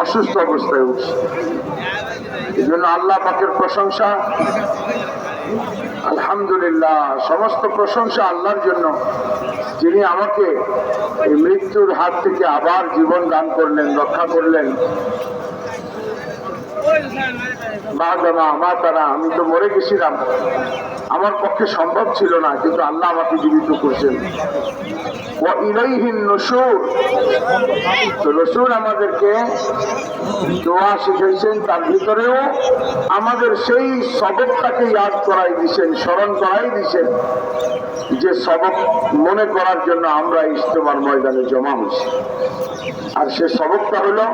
অসুস্থ অবস্থায় উঠছি। এই জন্য আল্লাহ পাকের প্রশংসা, আলহামদুলিল্লাহ, সমস্ত প্রশংসা আল্লাহর জন্য, যিনি আমাকে এই মৃত্যুর হাত থেকে আবার জীবন দান করলেন, রক্ষা করলেন। আমি তো মরে গেছিলাম, আমার পক্ষে সম্ভব ছিল না, কিন্তু আল্লাহ আমাকে জীবিত করছেন। রাসূল আমাদেরকে দোয়া শিখাইছেন, তার ভিতরেও আমাদের সেই সবকটাকে ইয়াদ করাই দিচ্ছেন, স্মরণ করাই দিচ্ছেন, যে সবক মনে করার জন্য আমরা ইজতেমার ময়দানে জমা হয়েছি। আর সে সবকটা হলো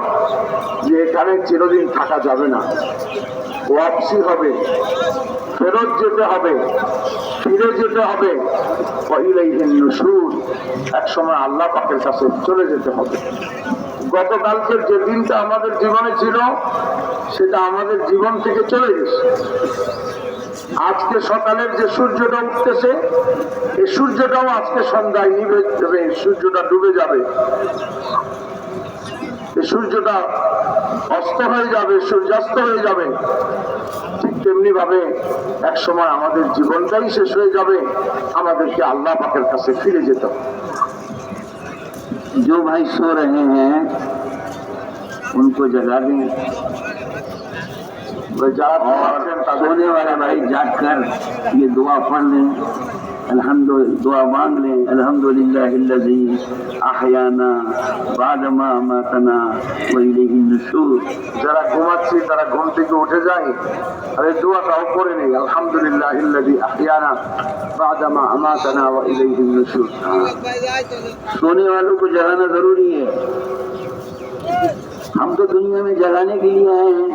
যে এখানে চিরদিন থাকা যাবে না, ওয়াপসি হবে, ফেরত যেতে হবে, ফিরে যেতে হবে। এক সময় আল্লাহ পাকের কাছে চলে যেতে হবে। গতকালকের যে দিনটা আমাদের জীবনে ছিল, সেটা আমাদের জীবন থেকে চলে গেছে। আজকে সকালের যে সূর্যটা উঠতেছে, এই সূর্যটাও আজকে সন্ধ্যায় নিভে যাবে, সূর্যটা ডুবে যাবে, এই সূর্যটা অস্ত হয়ে যাবে, সূর্যাস্ত হয়ে যাবে। ঠিক তেমনি ভাবে এক সময় আমাদের জীবনটাই শেষ হয়ে যাবে, আমাদেরকে আল্লাহ পাকের কাছে ফিরে যেতে হবে। जो भाई सो रहे हैं उनको जगा दें, और सोने वाले भाई जागकर ये दुआ पढ़ लें, अल्हम्दुलिल्लाह दुआ मांग लें, अल्हम्दुलिल्लाहिल्लज़ी अहयाना बादमा अमातना व इलैहि नुशूर। যারা ঘুমাচ্ছে তারা ঘুম থেকে উঠে যায় আর এই দোয়াটাও পড়ে নেই, अल्हम्दुलिल्लाहिल्लज़ी अहयाना बादमा अमातना व इलैहि नुशूर। सोने वालों को जगाना जरूरी है। हम तो दुनिया में जगाने के लिए आए हैं,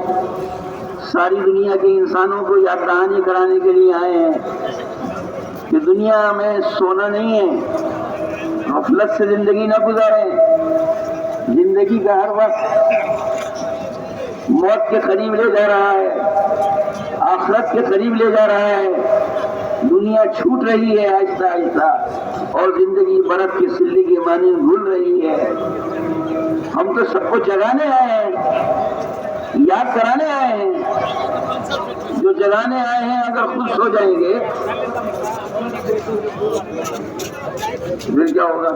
सारी दुनिया के इंसानों को याद दहानी कराने के लिए आए हैं कि दुनिया में सोना नहीं है, गफलत से जिंदगी न गुजारे। जिंदगी का हर वक्त मौत के करीब ले जा रहा है, आखिरत के करीब ले जा रहा है। दुनिया छूट रही है आहिस्ता आहिस्ता, और जिंदगी बर्फ की सिल्ली की मानी घुल रही है। हम तो सबको जगाने आए हैं, याद कराने आए हैं। जो जगाने आए हैं अगर खुश हो जाएंगे फिर क्या होगा?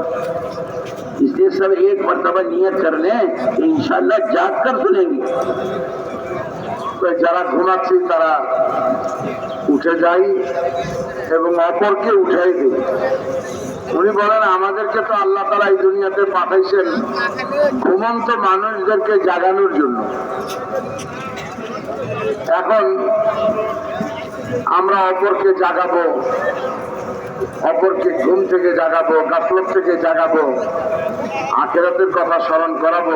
इसलिए सब एक मर्तबा नियत कर लें कि इंशाअल्लाह जाग कर सुनेंगे। तो যারা ঘুমাচ্ছে তারা উঠে যায় এবং অপরকে উঠাই দেয়। উনি বলেন, আমাদেরকে তো আল্লাহ তাআলা এই দুনিয়াতে পাঠাইছেন ঘুমন্ত মানুষদেরকে জাগানোর জন্য। এখন আমরা অপরকে জাগাবো, অপরকে ঘুম থেকে জাগাবো, গাফলত থেকে জাগাবো, আখিরাতের কথা স্মরণ করাবো।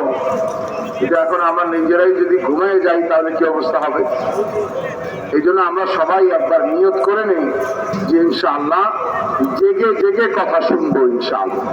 কিন্তু এখন আমরা নিজেরাই যদি ঘুমিয়ে যাই তাহলে কি অবস্থা হবে? এই জন্য আমরা সবাই একবার নিয়ত করে নেই যে ইনশাআল্লাহ জেগে জেগে কথা শুনবো ইনশাআল্লাহ।